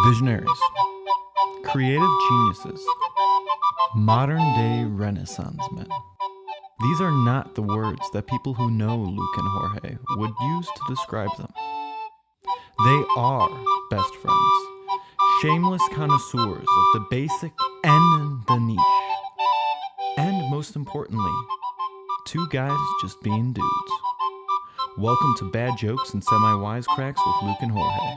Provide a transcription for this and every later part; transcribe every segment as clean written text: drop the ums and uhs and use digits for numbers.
Visionaries, creative geniuses, modern-day Renaissance men. These are not the words that people who know Luke and Jorge would use to describe them. They are best friends, shameless connoisseurs of the basic and the niche. And most importantly, two guys just being dudes. Welcome to Bad Jokes and Semi-Wisecracks with Luke and Jorge.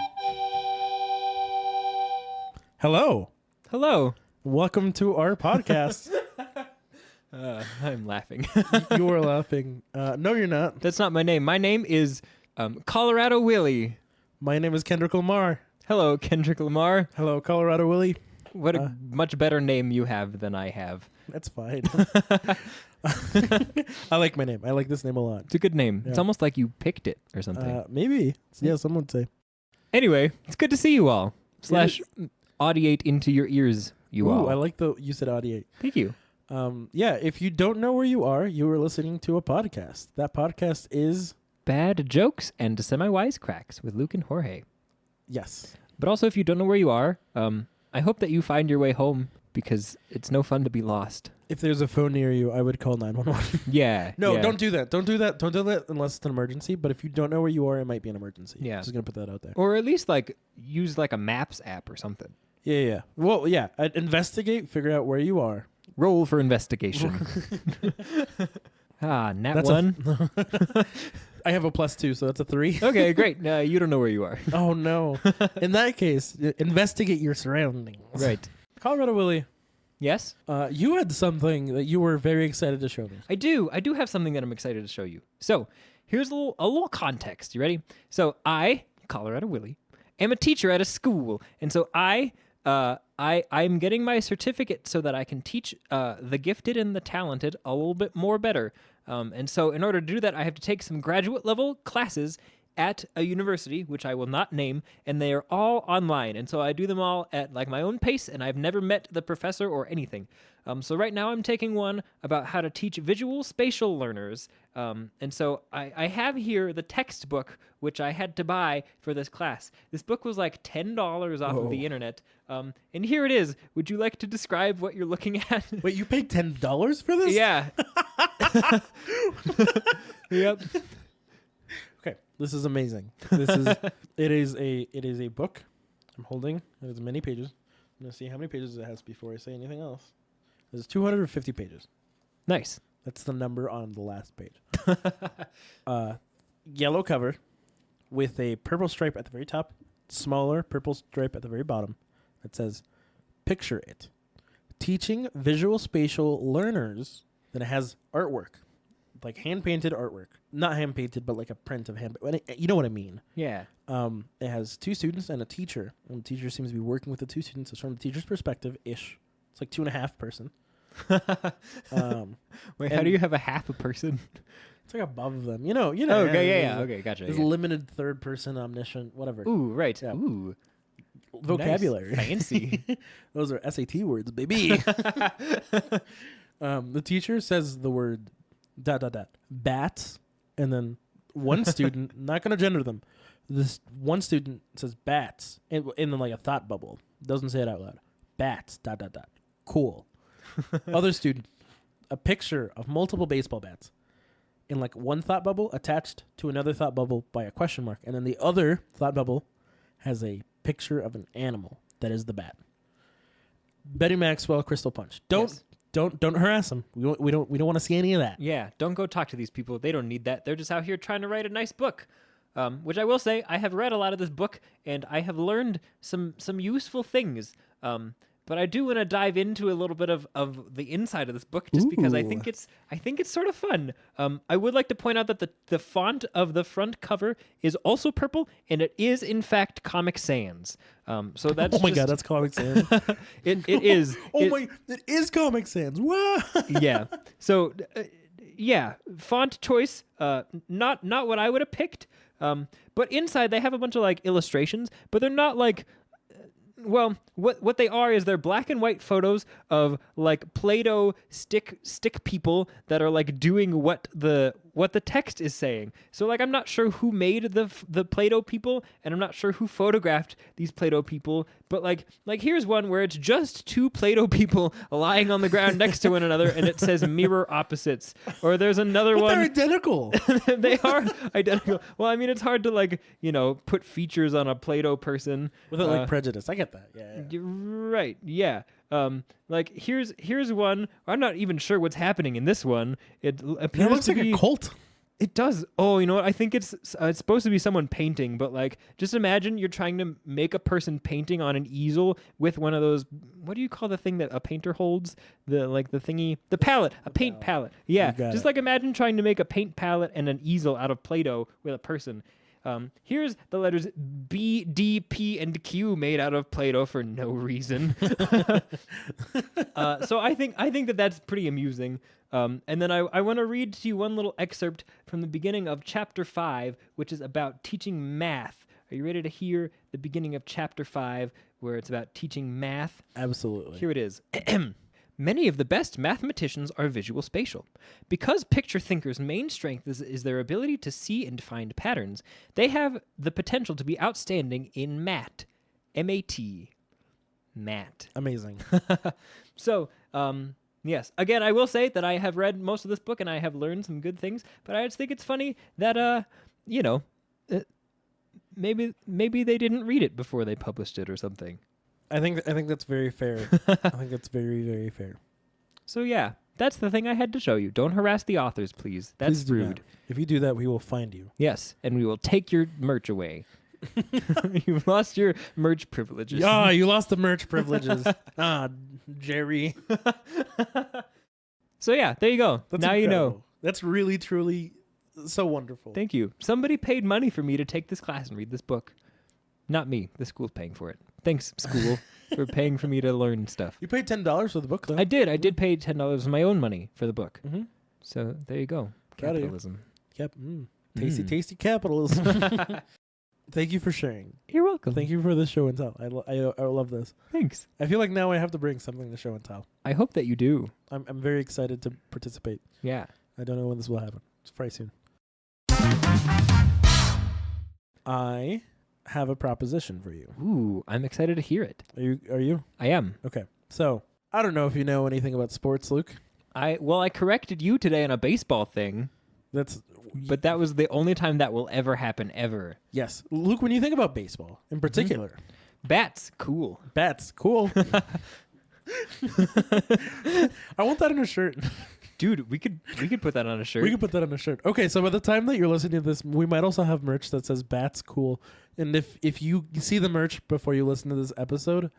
Hello. Hello. Welcome to our podcast. I'm laughing. You were laughing. No, you're not. That's not my name. My name is Colorado Willie. My name is Kendrick Lamar. Hello, Kendrick Lamar. Hello, Colorado Willie. What a much better name you have than I have. That's fine. I like my name. I like this name a lot. It's a good name. Yeah. It's almost like you picked it or something. Maybe. Yeah, some would say. Anyway, it's good to see you all. / audiate into your ears, you all. I like you said audiate. Thank you. Yeah, if you don't know where you are listening to a podcast. That podcast is... Bad Jokes and Semi-Wisecracks with Luke and Jorge. Yes. But also, if you don't know where you are, I hope that you find your way home because it's no fun to be lost. If there's a phone near you, I would call 911. Yeah. No, yeah. Don't do that. Don't do that unless it's an emergency. But if you don't know where you are, it might be an emergency. Yeah. Just going to put that out there. Or at least use a Maps app or something. Yeah. Well, yeah. Investigate, figure out where you are. Roll for investigation. Nat That's 1. I have a +2, so that's a 3. Okay, great. You don't know where you are. Oh, no. In that case, investigate your surroundings. Right. Colorado Willie, Yes? you had something that you were very excited to show me. I do have something that I'm excited to show you. So, here's a little context. You ready? So, I, Colorado Willie, am a teacher at a school. And so I'm getting my certificate so that I can teach the gifted and the talented a little bit more better. And so in order to do that, I have to take some graduate level classes at a university, which I will not name, and they are all online. And so I do them all at my own pace, and I've never met the professor or anything. So right now I'm taking one about how to teach visual spatial learners. And so I have here the textbook, which I had to buy for this class. This book was like $10 off of the internet. And here it is. Would you like to describe what you're looking at? Wait, you paid $10 for this? Yeah. Yep. Okay, this is amazing. It is a book I'm holding. It has many pages. I'm going to see how many pages it has before I say anything else. There's 250 pages. Nice. That's the number on the last page. Yellow cover with a purple stripe at the very top, smaller purple stripe at the very bottom. That says, "Picture it. Teaching visual spatial learners." Then it has artwork, like hand-painted artwork. Not hand-painted, but like a print of hand. You know what I mean. Yeah. It has 2 students and a teacher. And the teacher seems to be working with the 2 students. It's from the teacher's perspective-ish. It's like 2.5 person. Wait, how do you have a half a person? It's like above them. You know. Oh, okay, yeah. Okay, gotcha. There's limited third person, omniscient, whatever. Ooh, right. Yeah. Ooh. Vocabulary. Nice. Fancy. Those are SAT words, baby. The teacher says the word ... bats, and then one student, not going to gender them, this one student says bats, and then like a thought bubble. Doesn't say it out loud. Bats, ... Cool. Other student, a picture of multiple baseball bats in like one thought bubble attached to another thought bubble by a question mark. And then the other thought bubble has a picture of an animal that is the bat. Betty Maxwell, Crystal Punch. Don't harass them. We don't want to see any of that. Yeah, don't go talk to these people. They don't need that. They're just out here trying to write a nice book. Which I will say, I have read a lot of this book, and I have learned some useful things. But I do want to dive into a little bit of the inside of this book, just because I think it's sort of fun. I would like to point out that the font of the front cover is also purple, and it is in fact Comic Sans. So that's oh my god, that's Comic Sans. it is. It is Comic Sans. What? Yeah. So yeah, font choice. Not what I would have picked. But inside they have a bunch of illustrations, but they're not well, what they are is they're black and white photos of Play-Doh stick people that are doing what the what the text is saying. So like I'm not sure who made the Play-Doh people, and I'm not sure who photographed these Play-Doh people, but like here's one where it's just two Play-Doh people lying on the ground next to one another, and it says mirror opposites. Or there's another But one. they're identical. They are identical. Well, I mean, it's hard to like, put features on a Play-Doh person. Without like prejudice. I get that. Yeah. Right. Yeah. Like here's one. I'm not even sure what's happening in this one. It appears It looks to like be a cult. It does. Oh, you know what? I think it's supposed to be someone painting, but like, just imagine you're trying to make a person painting on an easel with one of those. What do you call the thing that a painter holds? The palette, a paint palette. Yeah, just like imagine trying to make a paint palette and an easel out of Play-Doh with a person. Here's the letters B, D, P, and Q made out of Play-Doh for no reason. So I think that's pretty amusing. And then I want to read to you one little excerpt from the beginning of chapter 5, which is about teaching math. Are you ready to hear the beginning of chapter 5, where it's about teaching math? Absolutely. Here it is. Many of the best mathematicians are visual spatial. Because picture thinkers' main strength is their ability to see and find patterns, they have the potential to be outstanding in MAT. M-A-T. MAT. Amazing. So, yes. Again, I will say that I have read most of this book and I have learned some good things, but I just think it's funny that, maybe they didn't read it before they published it or something. I think that's very fair. I think that's very, very fair. So yeah, that's the thing I had to show you. Don't harass the authors, please. That's Please do rude. not. If you do that, we will find you. Yes, and we will take your merch away. You've lost your merch privileges. Ah, you lost the merch privileges. Jerry. So yeah, there you go. That's now you know. incredible. That's really, truly so wonderful. Thank you. Somebody paid money for me to take this class and read this book. Not me. The school's paying for it. Thanks, school, for paying for me to learn stuff. You paid $10 for the book, though. I did pay $10 of my own money for the book. Mm-hmm. So there you go. Got it. Capitalism. Tasty, tasty capitalism. Thank you for sharing. You're welcome. Thank you for this show and tell. I love this. Thanks. I feel like now I have to bring something to show and tell. I hope that you do. I'm very excited to participate. Yeah. I don't know when this will happen. It's probably soon. I have a proposition for you. Ooh, I'm excited to hear it. Are you? I am. Okay. So, I don't know if you know anything about sports, Luke. I corrected you today on a baseball thing, but that was the only time that will ever happen ever. Yes. Luke, when you think about baseball in particular, Bats, cool. bats, cool. I want that on a shirt. Dude, we could put that on a shirt. We could put that on a shirt. Okay, so by the time that you're listening to this, we might also have merch that says "Bats Cool." And if you see the merch before you listen to this episode,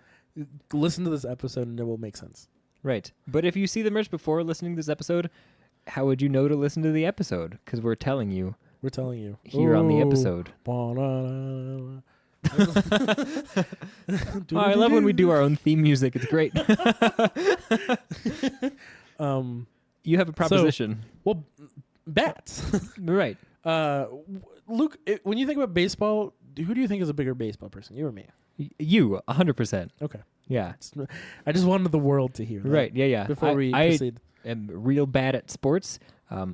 listen to this episode and it will make sense. Right. But if you see the merch before listening to this episode, how would you know to listen to the episode? Because we're telling you. We're telling you Here on the episode. I love when we do our own theme music. It's great. You have a proposition. Well, bats. Right. Luke, when you think about baseball, who do you think is a bigger baseball person, you or me? You, 100%. Okay. Yeah. I just wanted the world to hear that. Right. Yeah. Before we proceed. I am real bad at sports.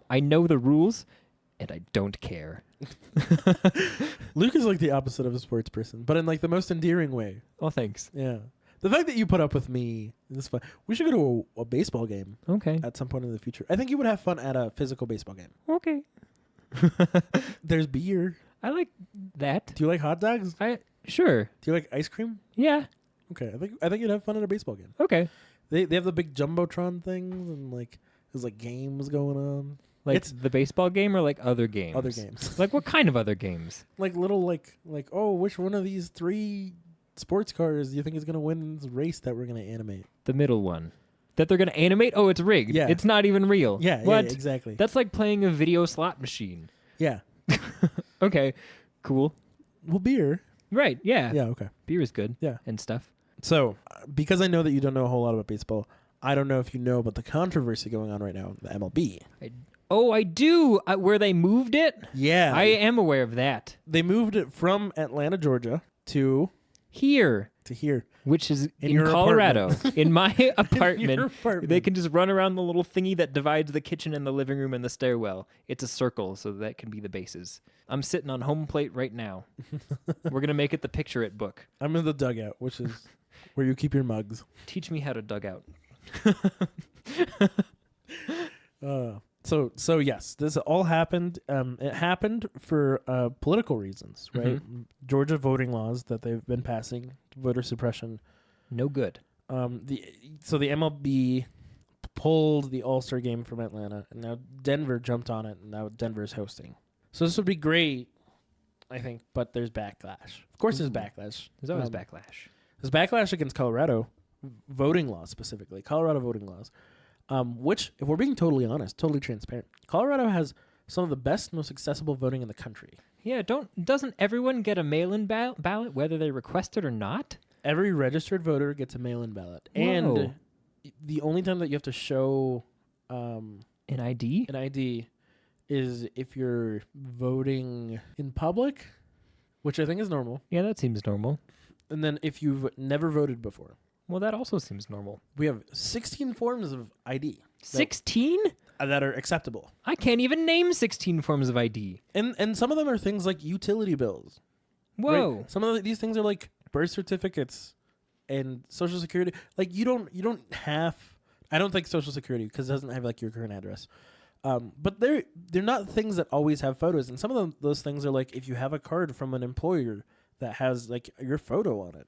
I know the rules, and I don't care. Luke is like the opposite of a sports person, but in like the most endearing way. Oh, thanks. Yeah. The fact that you put up with me is fun. We should go to a baseball game Okay. at some point in the future. I think you would have fun at a physical baseball game. Okay. There's beer. I like that. Do you like hot dogs? Sure. Do you like ice cream? Yeah. Okay. I think you'd have fun at a baseball game. Okay. They have the big jumbotron things and like there's like games going on. Like It's- the baseball game or like other games? Other games. Like what kind of other games? Like little like which one of these 3 sports cars do you think is gonna win this race that we're gonna animate? The middle one. That they're going to animate? Oh, it's rigged. Yeah. It's not even real. Yeah, What? yeah, exactly. That's like playing a video slot machine. Yeah. Okay. Cool. Well, beer. Right. Yeah. Yeah, okay. Beer is good. Yeah. And stuff. So, because I know that you don't know a whole lot about baseball, I don't know if you know about the controversy going on right now in the MLB. I do. Where they moved it? Yeah. I am aware of that. They moved it from Atlanta, Georgia to here, to here. which is in your Colorado, apartment. in my Your apartment. apartment. They can just run around the little thingy that divides the kitchen and the living room and the stairwell. It's a circle, so that can be the bases. I'm sitting on home plate right now. We're going to make it the picture it book. I'm in the dugout, which is where you keep your mugs. Teach me how to dug out. So yes, this all happened. It happened for political reasons, right? Georgia voting laws that they've been passing, voter suppression. No good. The MLB pulled the All-Star game from Atlanta, and now Denver jumped on it, and now Denver's hosting. So this would be great, I think, but there's backlash. Of course, there's backlash. There's always backlash. There's backlash against Colorado voting laws, specifically Colorado voting laws. Which, if we're being totally honest, totally transparent, Colorado has some of the best, most accessible voting in the country. Yeah, doesn't everyone get a mail-in ballot, whether they request it or not? Every registered voter gets a mail-in ballot. Whoa. And the only time that you have to show An ID? an ID is if you're voting in public, which I think is normal, Yeah, that seems normal. and then if you've never voted before. Well, that also seems normal. We have 16 forms of ID 16? that are acceptable. I can't even name 16 forms of ID. And some of them are things like utility bills. Whoa. Right? Some of these things are like birth certificates and social security. Like you don't have. I don't think social security because it doesn't have like your current address. But they're not things that always have photos. And some of those things are like if you have a card from an employer that has like your photo on it,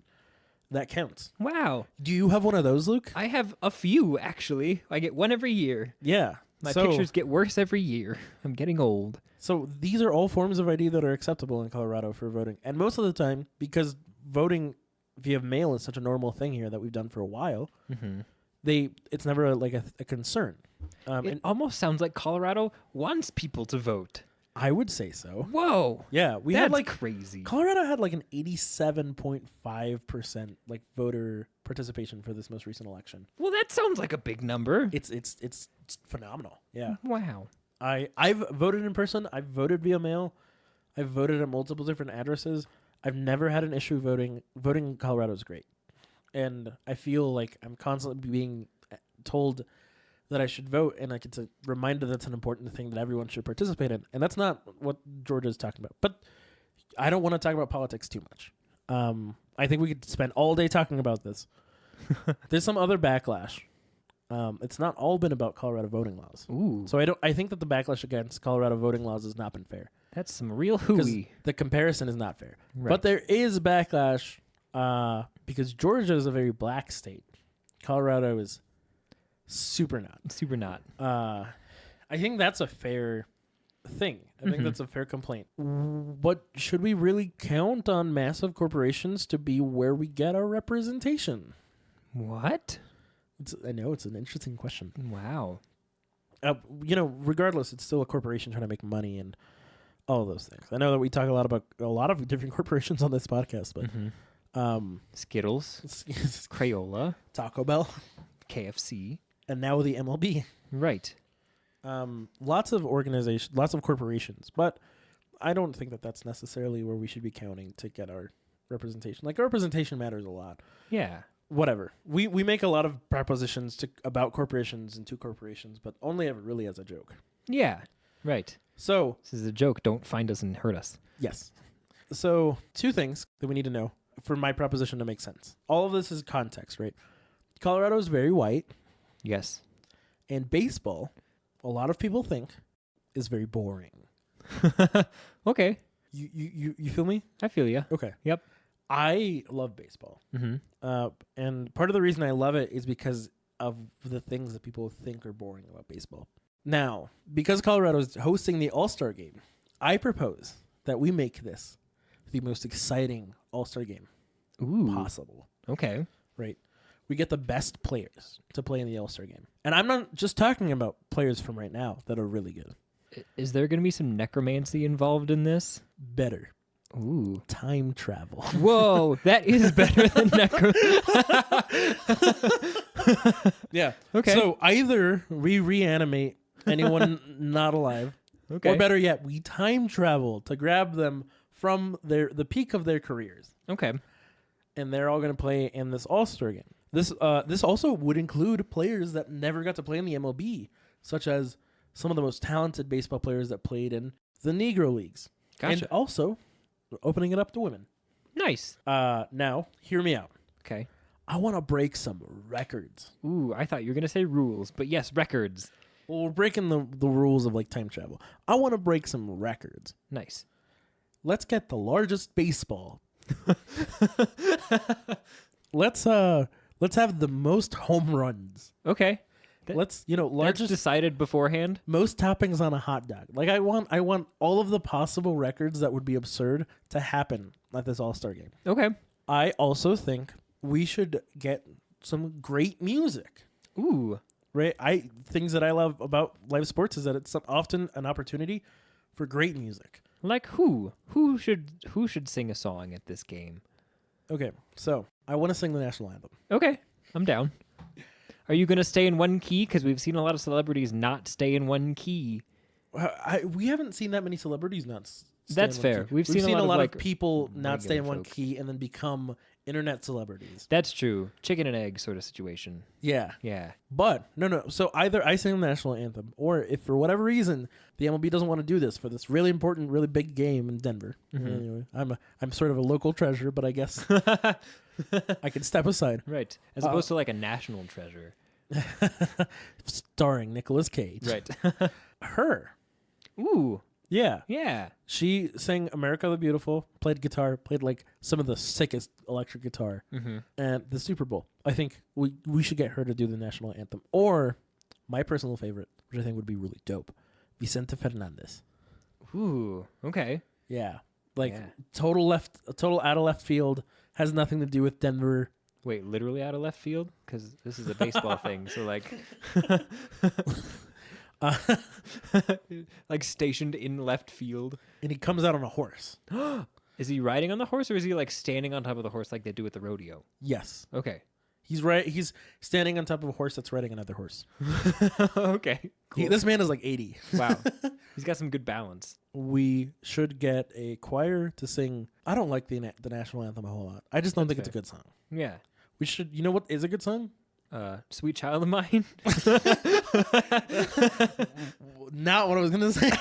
that counts. Wow. Do you have one of those, Luke? I have a few, actually. I get one every year. Yeah. My pictures get worse every year. I'm getting old. So these are all forms of ID that are acceptable in Colorado for voting. And most of the time, because voting via mail is such a normal thing here that we've done for a while, it's never a concern. It almost sounds like Colorado wants people to vote. I would say so. Whoa. Yeah, we That's had like crazy. Colorado had like an 87.5% like voter participation for this most recent election. Well, that sounds like a big number. It's phenomenal. Yeah. Wow. I've voted in person. I've voted via mail. I've voted at multiple different addresses. I've never had an issue voting. Voting in Colorado is great. And I feel like I'm constantly being told that I should vote, and it's a reminder that's an important thing that everyone should participate in. And that's not what Georgia is talking about. But I don't want to talk about politics too much. I think we could spend all day talking about this. There's some other backlash. It's not all been about Colorado voting laws. Ooh. So I think that the backlash against Colorado voting laws has not been fair. That's some real 'Cause hooey. the comparison is not fair. Right. But there is backlash because Georgia is a very black state. Colorado is super not. Super not. I think that's a fair thing. I think that's a fair complaint. But should we really count on massive corporations to be where we get our representation? What? I know it's an interesting question. Wow. Regardless, it's still a corporation trying to make money and all of those things. I know that we talk a lot of different corporations on this podcast, but Skittles, Crayola, Taco Bell, KFC, and now the MLB. right? Lots of corporations, but I don't think that that's necessarily where we should be counting to get our representation. Like, our representation matters a lot. Yeah. Whatever. We make a lot of propositions about corporations and to corporations, but only ever really as a joke. Yeah. Right. So, This is a joke. Don't find us and hurt us. yes. So, two things that we need to know for my proposition to make sense. All of this is context, right? Colorado is very white, Yes. and baseball, a lot of people think, is very boring. Okay. You feel me? I feel ya. Okay. Yep. I love baseball. Mm-hmm. And part of the reason I love it is because of the things that people think are boring about baseball. Now, because Colorado is hosting the All-Star game, I propose that we make this the most exciting All-Star game possible. Okay. Right? We get the best players to play in the All-Star game. And I'm not just talking about players from right now that are really good. Is there going to be some necromancy involved in this? Better. Ooh. Time travel. Whoa, that is better than necro. Yeah. Okay. So either we reanimate anyone not alive, Okay. or better yet, we time travel to grab them from the peak of their careers. Okay. and they're all going to play in this All-Star game. This also would include players that never got to play in the MLB, such as some of the most talented baseball players that played in the Negro Leagues. Gotcha. And also opening it up to women. Nice. Now, hear me out. Okay. I want to break some records. Ooh, I thought you were going to say rules, but yes, records. Well, we're breaking the rules of like time travel. I want to break some records. Nice. Let's get the largest baseball. Let's have the most home runs. Okay. Let's That's largest decided beforehand. most toppings on a hot dog. Like I want all of the possible records that would be absurd to happen at this All-Star game. Okay. I also think we should get some great music. Ooh. Right? Things that I love about live sports is that it's often an opportunity for great music. Like who? Who should sing a song at this game? Okay, so I want to sing the national anthem. Okay. I'm down. Are you going to stay in one key? Because we've seen a lot of celebrities not stay in one key. We haven't seen that many celebrities not stay That's in one fair. key. We've seen a lot of, like, people not stay in regular one folk. key and then become internet celebrities. That's true. Chicken and egg sort of situation. Yeah. Yeah. But no. So either I sing the national anthem, or if for whatever reason the MLB doesn't want to do this for this really important, really big game in Denver. Mhm. Anyway, I'm sort of a local treasure, but I guess I can step aside. Right. As opposed to like a national treasure. Starring Nicolas Cage. Right. Her. Ooh. Yeah. Yeah. She sang America the Beautiful, played guitar, played like some of the sickest electric guitar, Mm-hmm. and the Super Bowl. I think we should get her to do the national anthem. Or my personal favorite, which I think would be really dope, Vicente Fernandez. Ooh. Okay. Yeah. Like Yeah. total out of left field, has nothing to do with Denver. Wait, literally out of left field? Because this is a baseball thing. So like, like stationed in left field. And he comes out on a horse. Is he riding on the horse, or is he like standing on top of the horse like they do at the rodeo? Yes. Okay. He's standing on top of a horse that's riding another horse. Okay. Cool. This man is like 80. Wow. He's got some good balance. We should get a choir to sing. I don't like the national anthem a whole lot. I just don't That's think it's a good song. Yeah. We should. You know what is a good song? Sweet Child of Mine. Not what I was gonna say.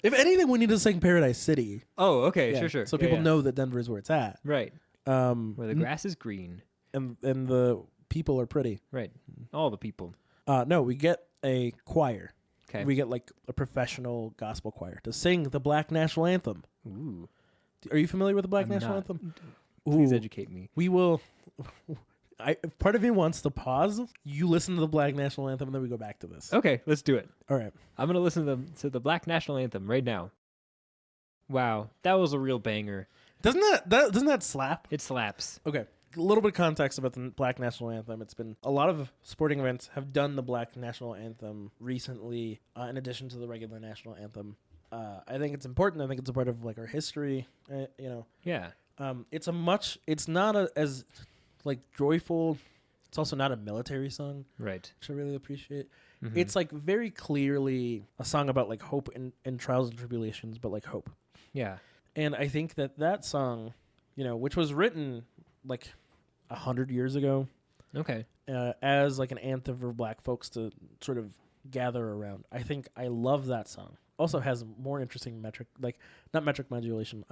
If anything, we need to sing Paradise City. Oh, okay. Yeah, Sure. So Yeah, people yeah. know that Denver is where it's at. Right. Where the grass is green. and the people are pretty. Right. All the people. No, we get a choir. Okay. We get like a professional gospel choir to sing the Black National Anthem. Ooh. Are you familiar with the Black I'm National not. Anthem? Please Ooh. educate me. We will. Part of me wants to pause. You listen to the Black National Anthem, and then we go back to this. Okay, let's do it. All right. I'm gonna listen to the Black National Anthem right now. Wow, that was a real banger. Doesn't that slap? It slaps. Okay. A little bit of context about the Black National Anthem. It's been a lot of sporting events have done the Black National Anthem recently, in addition to the regular national anthem. I think it's important. I think it's a part of like our history. Yeah. It's not as like joyful. It's also not a military song, Right. which I really appreciate. Mhm. It's like very clearly a song about like hope and trials and tribulations, but like hope. Yeah. And I think that song, which was written like 100 years ago, Okay. as like an anthem for Black folks to sort of gather around. I love that song. Also has more interesting not metric modulation.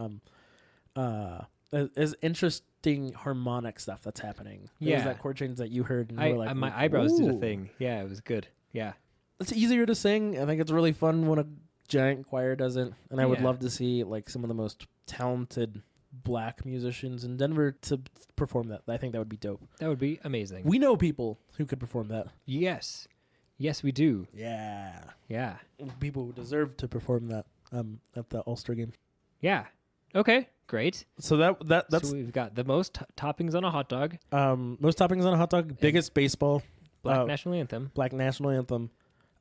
As interesting harmonic stuff that's happening. There was Yeah. that chord change that you heard, and you were like, my eyebrows did a "Ooh." thing. Yeah, it was good. Yeah. It's easier to sing. I think it's really fun when a giant choir does it, and I would Yeah. love to see like some of the most talented Black musicians in Denver to perform that. I think that would be dope. That would be amazing. We know people who could perform that. Yes. Yes, we do. Yeah, Yeah. people who deserve to perform that at the All-Star game. Yeah. Okay. Great. So that's So we've got the most toppings on a hot dog, most toppings on a hot dog, biggest baseball, Black National Anthem, Black National Anthem.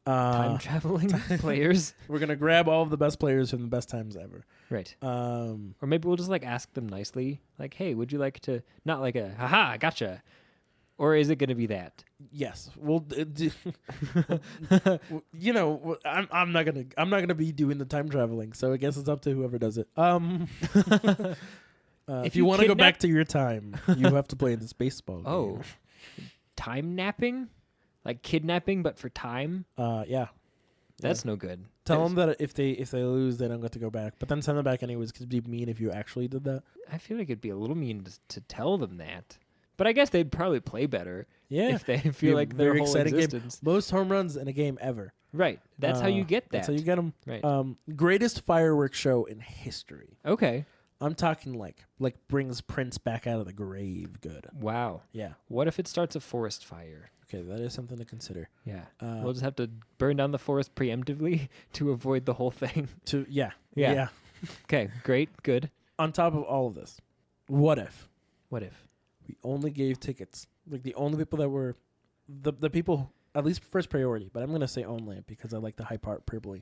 time traveling players. We're gonna grab all of the best players from the best times ever. Right. Um, Or maybe we'll just like ask them nicely, like, "Hey, would you like to?" Not like a "haha, gotcha," or is it going to be that? yes, we'll. I'm not gonna be doing the time traveling, so I guess it's up to whoever does it. If you want to go back to your time, you have to play this baseball game. Oh, time napping, like kidnapping, but for time. Yeah. That's no good. Tell them that if they lose, they don't get to go back. But then send them back anyways, because it'd be mean if you actually did that. I feel like it'd be a little mean to tell them that. But I guess they'd probably play better Yeah. if they feel like their very whole exciting existence. game. Most home runs in a game ever. Right. That's how you get that. That's how you get them. Right. Greatest fireworks show in history. Okay. I'm talking like brings Prince back out of the grave. Good. Wow. Yeah. What if it starts a forest fire? Okay, that is something to consider. Yeah. We'll just have to burn down the forest preemptively to avoid the whole thing. Yeah. Okay. Great. Good. On top of all of this, what if What if? we only gave tickets? Like the only people that were the people, at least first priority, but I'm going to say only because I like the hyperbole.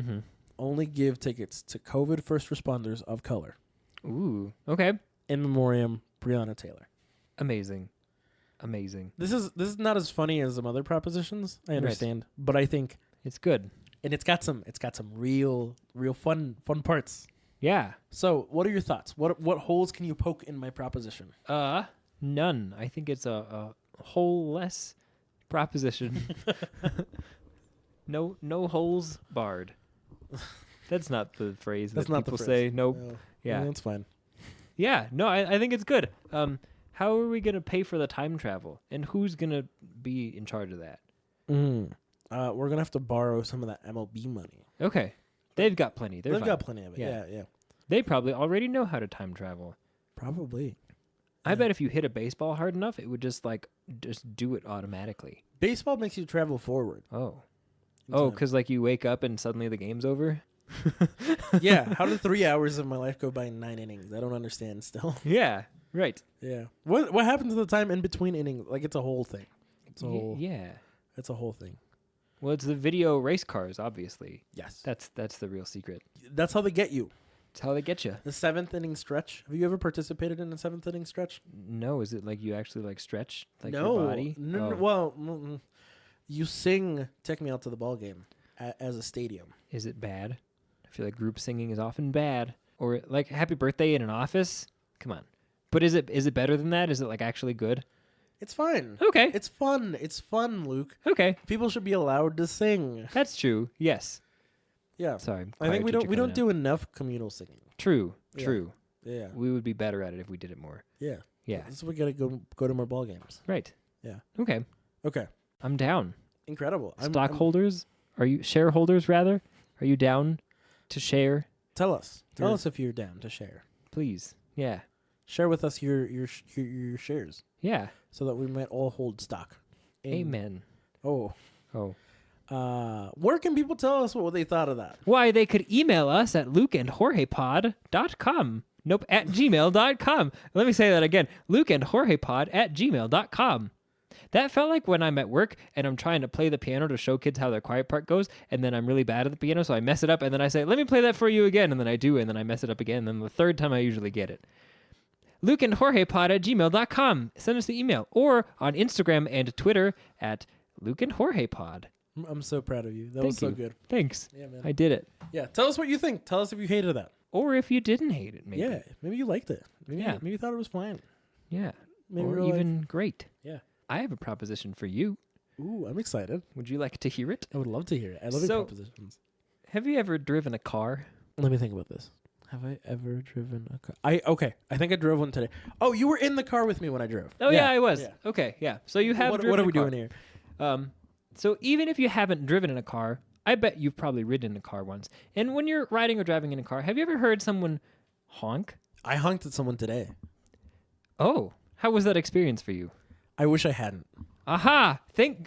Mm-hmm. Only give tickets to COVID first responders of color. Ooh. Okay. In memoriam, Breonna Taylor. Amazing. Amazing. This is not as funny as some other propositions. I understand, but I think, It's good. and it's got some real fun parts. Yeah. So, what are your thoughts? What holes can you poke in my proposition? None. I think it's a whole less proposition. No holes barred. That's not the phrase That's that not people the say. phrase. Nope. No, Yeah. that's fine. Yeah. No, I think it's good. How are we going to pay for the time travel? And who's going to be in charge of that? We're gonna have to borrow some of that MLB money. Okay. They've got plenty. They've fine. got plenty of it. Yeah. Yeah. They probably already know how to time travel. Probably. I bet if you hit a baseball hard enough, it would just do it automatically. Baseball makes you travel forward. Oh. in Oh, time. because like you wake up and suddenly the game's over? Yeah. How did 3 hours of my life go by in 9 innings? I don't understand still. Yeah. Right. Yeah. What happened to the time in between innings? Like it's a whole thing. It's a whole. Yeah. It's a whole thing. Well, it's the video race cars, obviously. Yes. That's the real secret. That's how they get you. It's how they get you. The 7th inning stretch. Have you ever participated in a 7th inning stretch? No, is it like you actually like stretch like no. your body? No. Oh. Well, you sing "Take Me Out to the Ball Game" as a stadium. Is it bad? I feel like group singing is often bad. Or like Happy Birthday in an office? Come on. But is it better than that? Is it like actually good? It's fine. Okay. It's fun. It's fun, Luke. Okay. People should be allowed to sing. That's true. Yes. Yeah. Sorry. I think we choir teacher don't coming do enough communal singing. out. True. Yeah. True. Yeah. We would be better at it if we did it more. Yeah. Yeah. This is why we gotta go to more ball games. Right. Yeah. Okay. Okay. I'm down. Incredible. Stockholders? Are you shareholders rather? Are you down to share? Tell us. Tell Your- us if you're down to share. Please. Yeah. Share with us your shares Yeah. so that we might all hold stock. Amen. Oh. Oh. Where can people tell us what they thought of that? Why, they could email us at lukeandjorgepod.com. Nope, at gmail.com. Let me say that again. lukeandjorgepod@gmail.com. That felt like when I'm at work and I'm trying to play the piano to show kids how their quiet part goes, and then I'm really bad at the piano, so I mess it up, and then I say, let me play that for you again, and then I do, and then I mess it up again, and then the third time I usually get it. lukeandjorgepod@gmail.com. Send us the email. Or on Instagram and Twitter at lukeandjorgepod. I'm so proud of you. That Thank was so you. good. Thanks. Yeah, man. I did it. Yeah. Tell us what you think. Tell us if you hated that. Or if you didn't hate it, maybe. Yeah. Maybe you liked it. Maybe Yeah. maybe you thought it was fine. Yeah. Maybe or you were like- even great. Yeah. I have a proposition for you. Ooh, I'm excited. Would you like to hear it? I would love to hear it. I love your So- propositions. Have you ever driven a car? Let me think about this. Have I ever driven a car? I think I drove one today. Oh, you were in the car with me when I drove. Oh, yeah, I was. Yeah. Okay, yeah. So you have What driven are we a car. doing here? So even if you haven't driven in a car, I bet you've probably ridden in a car once. And when you're riding or driving in a car, have you ever heard someone honk? I honked at someone today. Oh, how was that experience for you? I wish I hadn't. Aha!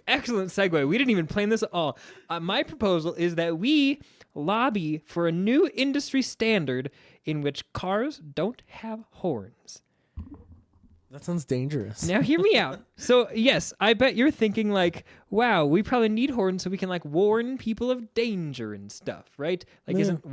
Excellent segue. We didn't even plan this at all. My proposal is that we lobby for a new industry standard in which cars don't have horns. That sounds dangerous. Now hear me out. So yes, I bet you're thinking like, wow, we probably need horns so we can like warn people of danger and stuff, right? Like Yeah. isn't that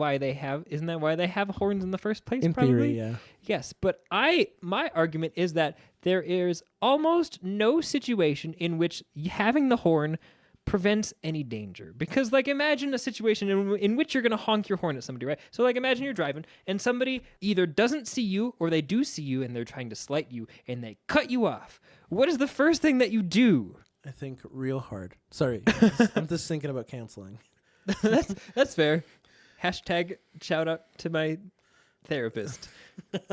why they have horns in the first place? In probably? theory, yeah. Yes, but my argument is that there is almost no situation in which having the horn prevents any danger. Because, like, imagine a situation in which you're going to honk your horn at somebody, right? So, like, imagine you're driving and somebody either doesn't see you or they do see you and they're trying to slight you and they cut you off. What is the first thing that you do? I think real hard. Sorry, I'm just thinking about canceling. That's fair. Hashtag shout out to my therapist.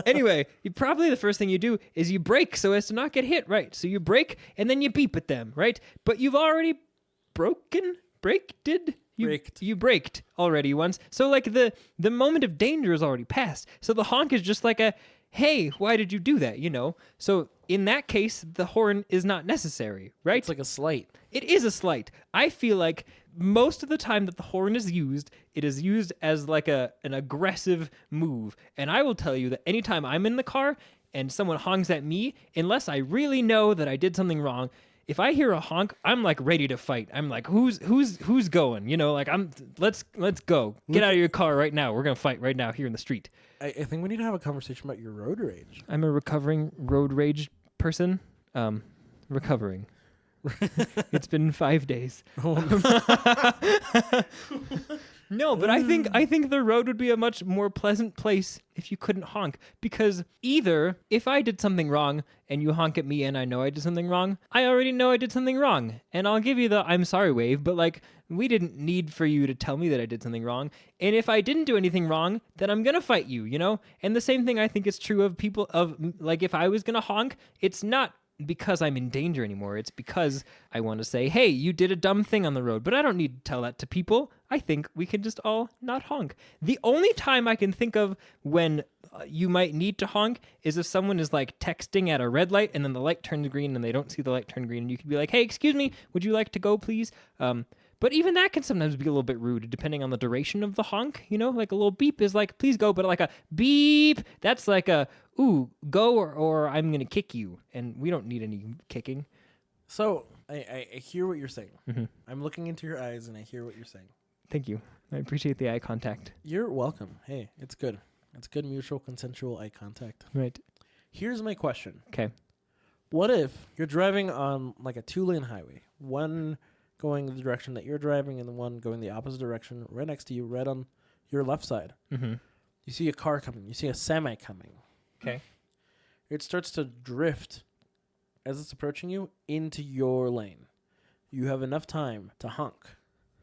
Anyway, probably the first thing you do is you brake so as to not get hit, right? So you brake and then you beep at them, right? But you've already you braked already once. So like the moment of danger is already passed. So the honk is just like a, hey, why did you do that? You know? So in that case, the horn is not necessary, right? It's like a slight. It is a slight. I feel like most of the time that the horn is used, it is used as like an aggressive move. And I will tell you that anytime I'm in the car and someone honks at me, unless I really know that I did something wrong, if I hear a honk, I'm like ready to fight. I'm like, who's going? You know, like let's go. Get out of your car right now. We're gonna fight right now here in the street. I think we need to have a conversation about your road rage. I'm a recovering road rage person. Recovering. It's been 5 days. No, but I think the road would be a much more pleasant place if you couldn't honk. Because either if I did something wrong and you honk at me and I know I did something wrong, I already know I did something wrong. And I'll give you the I'm sorry wave, but like we didn't need for you to tell me that I did something wrong. And if I didn't do anything wrong, then I'm going to fight you, you know? And the same thing I think is true of people of like if I was going to honk, it's not because I'm in danger anymore. It's because I want to say, hey, you did a dumb thing on the road, but I don't need to tell that to people. I think we can just all not honk. The only time I can think of when you might need to honk is if someone is like texting at a red light and then the light turns green and they don't see the light turn green and you could be like, hey, excuse me, would you like to go, please? But even that can sometimes be a little bit rude depending on the duration of the honk, you know, like a little beep is like, please go, but like a beep, that's like a, ooh, go or I'm going to kick you. And we don't need any kicking. So I hear what you're saying. Mm-hmm. I'm looking into your eyes and I hear what you're saying. Thank you. I appreciate the eye contact. You're welcome. Hey, it's good. It's good mutual consensual eye contact. Right. Here's my question. Okay. What if you're driving on like a 2-lane highway, one going the direction that you're driving and the one going the opposite direction right next to you, right on your left side. Mm-hmm. You see a car coming. You see a semi coming. Okay. It starts to drift as it's approaching you into your lane. You have enough time to honk.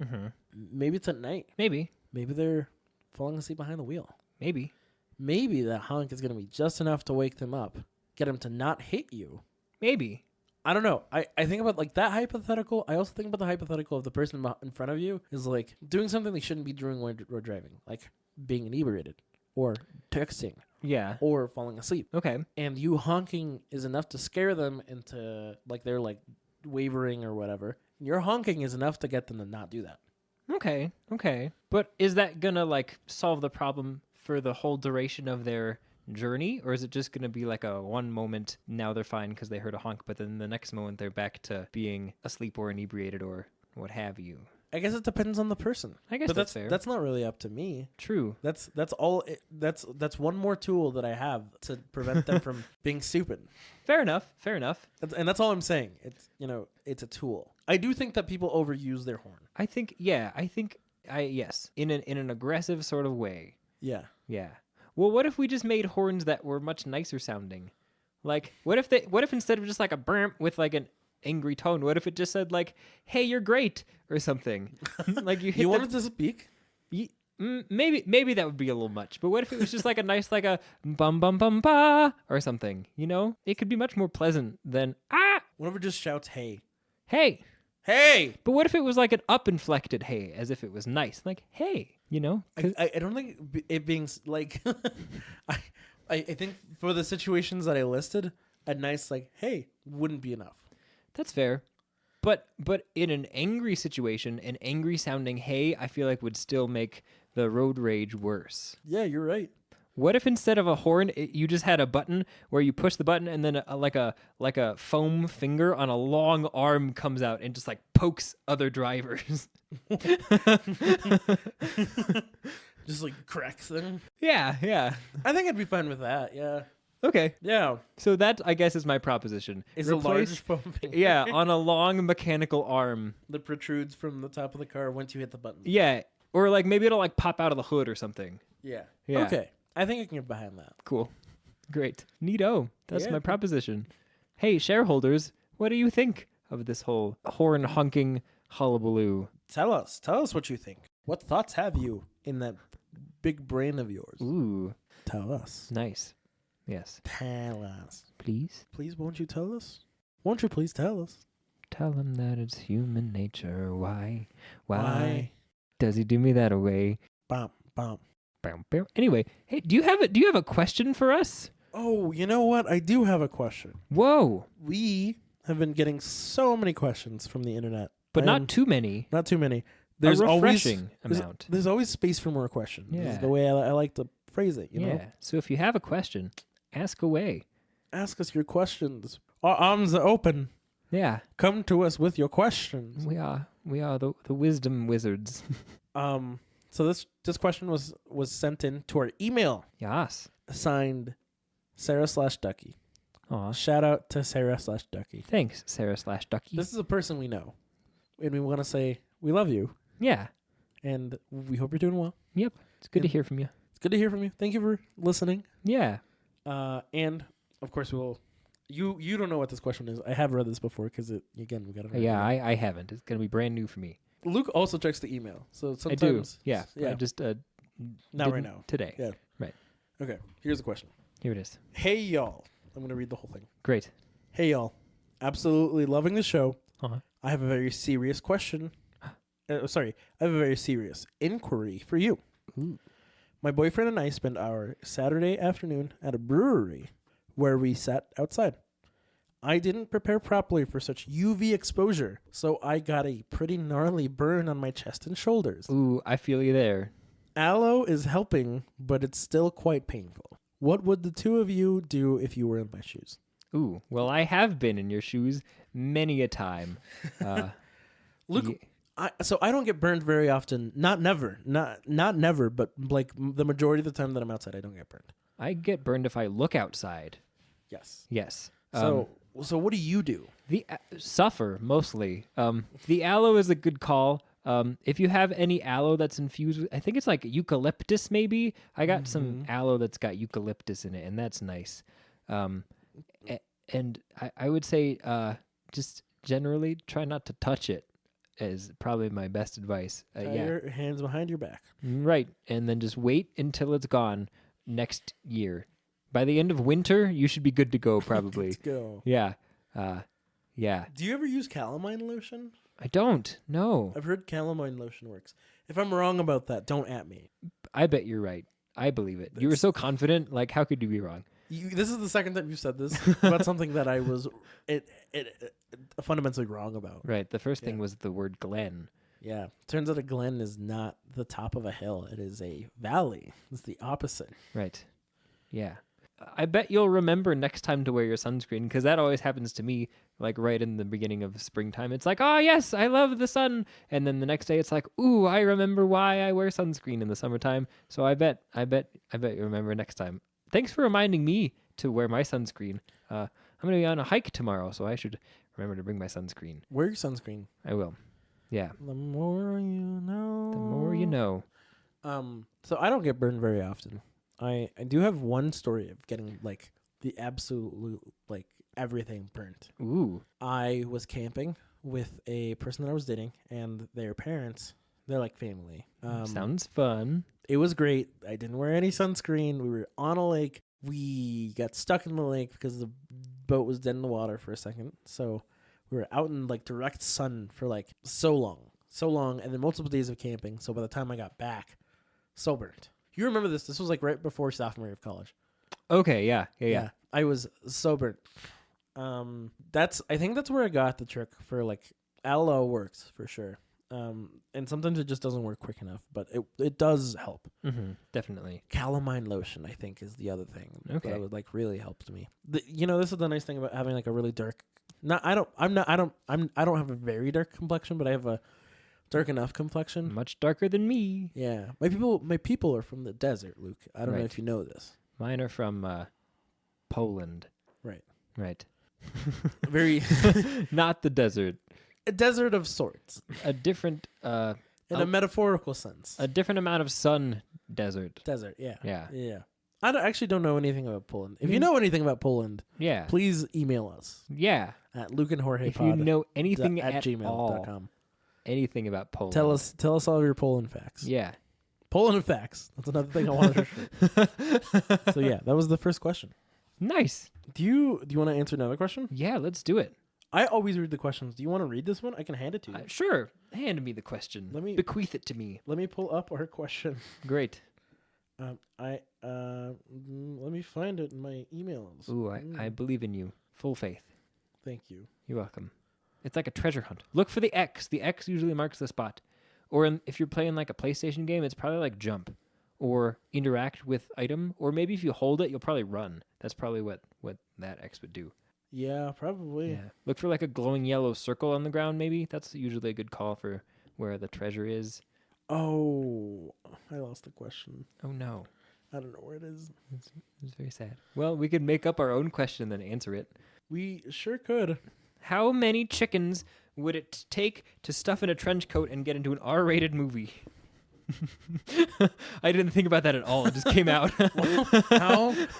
Mm-hmm. Maybe it's at night. Maybe. Maybe they're falling asleep behind the wheel. Maybe. Maybe that honk is going to be just enough to wake them up, get them to not hit you. Maybe. I don't know. I think about like that hypothetical. I also think about the hypothetical of the person in front of you is like doing something they shouldn't be doing when we're driving, like being inebriated or texting. Yeah. Or falling asleep. Okay. And you honking is enough to scare them into like they're like wavering or whatever. Your honking is enough to get them to not do that. Okay. Okay. But is that gonna like solve the problem for the whole duration of their journey, or is it just going to be like a one moment, now they're fine because they heard a honk, but then the next moment they're back to being asleep or inebriated or what have you? I guess it depends on the person. I guess but that's fair. That's not really up to me. True. That's all. That's one more tool that I have to prevent them from being stupid. Fair enough. Fair enough. And that's all I'm saying. It's it's a tool. I do think that people overuse their horn. I think yes, in an aggressive sort of way. Yeah. Yeah. Well, what if we just made horns that were much nicer sounding? Like, what if instead of just like a burp with like an angry tone, what if it just said like, "Hey, you're great" or something? Like you wanted to speak? Maybe that would be a little much. But what if it was just like a nice like a bum bum bum ba or something? You know, it could be much more pleasant than ah. What if it just shouts, "Hey, hey, hey"? But what if it was like an up inflected hey, as if it was nice, like hey, you know? I don't think it being like I think for the situations that I listed, a nice like hey wouldn't be enough. That's fair. But in an angry situation, an angry sounding hey, I feel like would still make the road rage worse. Yeah, you're right. What if instead of a horn, you just had a button where you push the button and then like a foam finger on a long arm comes out and just like pokes other drivers? Just like cracks them. Yeah. I think I'd be fine with that. Yeah. Okay. Yeah. So that, I guess, is my proposition. It's a large foam finger. Yeah, on a long mechanical arm. that protrudes from the top of the car once you hit the button. Yeah. Or like maybe it'll like pop out of the hood or something. Yeah. Yeah. Okay. I think I can get behind that. Cool. Great. Neato. That's Yeah. my proposition. Hey, shareholders, what do you think of this whole horn honking hullabaloo? Tell us what you think. What thoughts have you in that big brain of yours? Ooh, Tell us. nice. Yes. Tell us. Please Please, won't you tell us? Won't you please tell us? tell him that it's human nature. Why? Why Why? does he do me that away? Bum, bum. Bow, bow. Anyway, hey, do you have a question for us? Oh, you know what? I do have a question. Whoa, We have been getting so many questions from the internet. but I not am- too many. Not too many. A refreshing amount. There's always space for more questions. This is Yeah. the way I like to phrase it, you Yeah. know? So if you have a question, ask away. Ask us your questions. Our arms are open. Yeah. Come to us with your questions. We are the wisdom wizards. So this question was sent in to our email, Yes. signed Sarah/Ducky. Aw. Shout out to Sarah/Ducky. Thanks, Sarah/Ducky. This is a person we know, and we want to say we love you, Yeah. and we hope you're doing well. Yep. It's good to Yeah. hear from you. It's good to hear from you. Thank you for listening. Yeah. And of course we'll. You don't know what this question is. I have read this before because we got to. Yeah, I haven't. It's going to be brand new for me. Luke also checks the email, so I sometimes do. Yeah. yeah. I just Not right didn't now. Today. Yeah. Okay, here's the question. Here it is. Hey y'all, I'm gonna read the whole thing. Great. Hey y'all, absolutely loving the show. Uh-huh. I have a very serious question. I have a very serious inquiry for you. Ooh. My boyfriend and I spent our Saturday afternoon at a brewery where we sat outside. I didn't prepare properly for such UV exposure, so I got a pretty gnarly burn on my chest and shoulders. Ooh, I feel you there. Aloe is helping, but it's still quite painful. What would the two of you do if you were in my shoes? Ooh, well, I have been in your shoes many a time. Luke, ye- I don't get burned very often. Not never, but like the majority of the time that I'm outside, I don't get burned. I get burned if I look outside. Yes. Yes. So what do you do? Suffer mostly. The aloe is a good call. If you have any aloe that's infused with, I think it's like eucalyptus maybe. I got some aloe that's got eucalyptus in it, and that's nice. And I would say just generally try not to touch it is probably my best advice. Tie Yeah. your hands behind your back. Right. And then just wait until it's gone next year. By the end of winter, you should be good to go probably. Let's go. Yeah. Yeah. Do you ever use calamine lotion? I don't. No. I've heard calamine lotion works. If I'm wrong about that, don't at me. I bet you're right. I believe it. You were so confident. Like, how could you be wrong? This is the second time you've said this about something that I was fundamentally wrong about. Right. The first thing Yeah. was the word Glen. Yeah. Turns out a glen is not the top of a hill. It is a valley. It's the opposite. Right. Yeah. I bet you'll remember next time to wear your sunscreen because that always happens to me, like right in the beginning of springtime. It's like, oh, yes, I love the sun. And then the next day it's like, ooh, I remember why I wear sunscreen in the summertime. So I bet you remember next time. Thanks for reminding me to wear my sunscreen. I'm going to be on a hike tomorrow, so I should remember to bring my sunscreen. Wear your sunscreen. I will. Yeah. The more you know. The more you know. So I don't get burned very often. I do have one story of getting like the absolute like everything burnt. Ooh. I was camping with a person that I was dating and their parents. They're like family. Sounds fun. It was great. I didn't wear any sunscreen. We were on a lake. We got stuck in the lake because the boat was dead in the water for a second. So we were out in like direct sun for like so long, and then multiple days of camping. So by the time I got back, so burnt. You remember this? This was like right before sophomore year of college. Okay, yeah. I was so burnt. I think that's where I got the trick for like aloe works for sure. And sometimes it just doesn't work quick enough, but it does help. Mm-hmm, definitely. Calamine lotion, I think, is the other thing Okay. that would like really helped me. This is the nice thing about having like a really dark. I don't have a very dark complexion, but I have a dark enough complexion. Much darker than me. Yeah, my people are from the desert, Luke. I don't know Right. if you know this. Mine are from Poland. Right. Right. Very Not the desert. a desert of sorts A different in a metaphorical sense. a different amount of sun desert. Desert, yeah. Yeah. Yeah. I actually don't know anything about Poland. If you Me- know anything about Poland, Yeah. please email us Yeah. at Luke and Jorge If you know anything at at all, gmail.com. anything about Poland. Tell us all of your Poland facts. Yeah. Poland facts. That's another thing I wanted to show. So yeah, that was the first question. Nice. Do you want to answer another question? Yeah, let's do it. I always read the questions. Do you want to read this one? I can hand it to you. Sure. Hand me the question. Let me- bequeath it to me. Let me pull up our question. Great. Let me find it in my emails. Ooh, I believe in you. Full faith. Thank you. You're welcome. It's like a treasure hunt. Look for the X. The X usually marks the spot. Or if you're playing like a PlayStation game, it's probably like jump or interact with item. Or maybe if you hold it, you'll probably run. That's probably what that X would do. Yeah, probably. Yeah. Look for like a glowing yellow circle on the ground, maybe. That's usually a good call for where the treasure is. Oh, I lost the question. Oh, no. I don't know where it is. It's very sad. Well, we could make up our own question and then answer it. We sure could. How many chickens would it take to stuff in a trench coat and get into an R-rated movie? I didn't think about that at all. It just came out.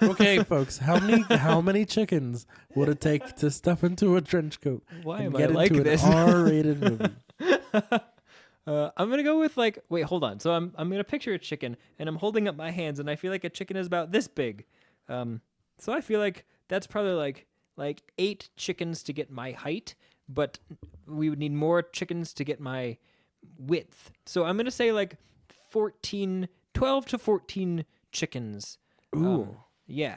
Okay, folks. How many chickens would it take to stuff into a trench coat Why and am I get like into this? an R-rated movie? I'm gonna go with wait, hold on. So I'm gonna picture a chicken and I'm holding up my hands and I feel like a chicken is about this big. So I feel like that's probably like 8 chickens to get my height, but we would need more chickens to get my width. So I'm gonna say like 12 to 14 chickens. Ooh. Yeah.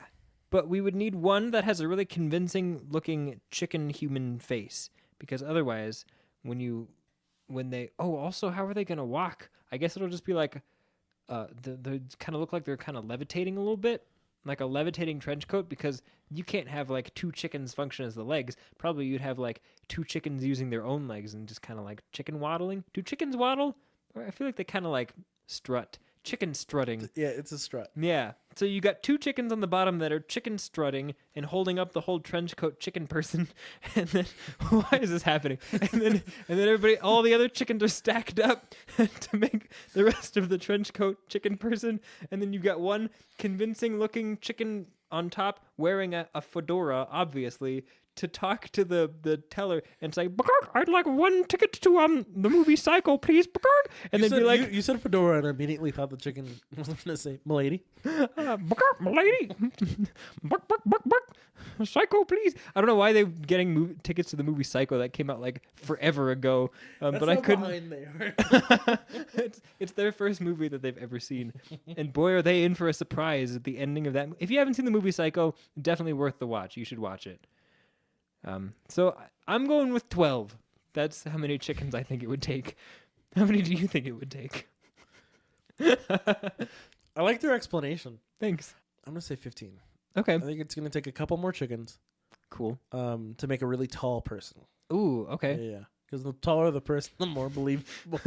But we would need one that has a really convincing looking chicken human face, because otherwise also, how are they going to walk? I guess it'll just be like, they kind of look like they're kind of levitating a little bit, like a levitating trench coat, because you can't have like 2 chickens function as the legs. Probably you'd have like 2 chickens using their own legs and just kind of like chicken waddling. Do chickens waddle? Or I feel like they kind of like strut. Chicken strutting. Yeah, it's a strut. Yeah. So you got 2 chickens on the bottom that are chicken strutting and holding up the whole trench coat chicken person. And then why is this happening? And then everybody, all the other chickens are stacked up to make the rest of the trench coat chicken person. And then you got one convincing looking chicken on top wearing a fedora, obviously, to talk to the teller and say, "I'd like 1 ticket to the movie Psycho, please." And then be like, you said fedora, and I immediately thought the chicken was going to say, "Milady." "Milady, Psycho, please." I don't know why they're getting tickets to the movie Psycho. That came out like forever ago, but I couldn't. It's their first movie that they've ever seen, and boy, are they in for a surprise at the ending of that. If you haven't seen the movie Psycho, definitely worth the watch. You should watch it. So I'm going with 12. That's how many chickens I think it would take. How many do you think it would take? I like their explanation. Thanks. I'm going to say 15. Okay. I think it's going to take a couple more chickens Cool. to make a really tall person. Ooh, okay. Yeah. Because the taller the person, the more believable.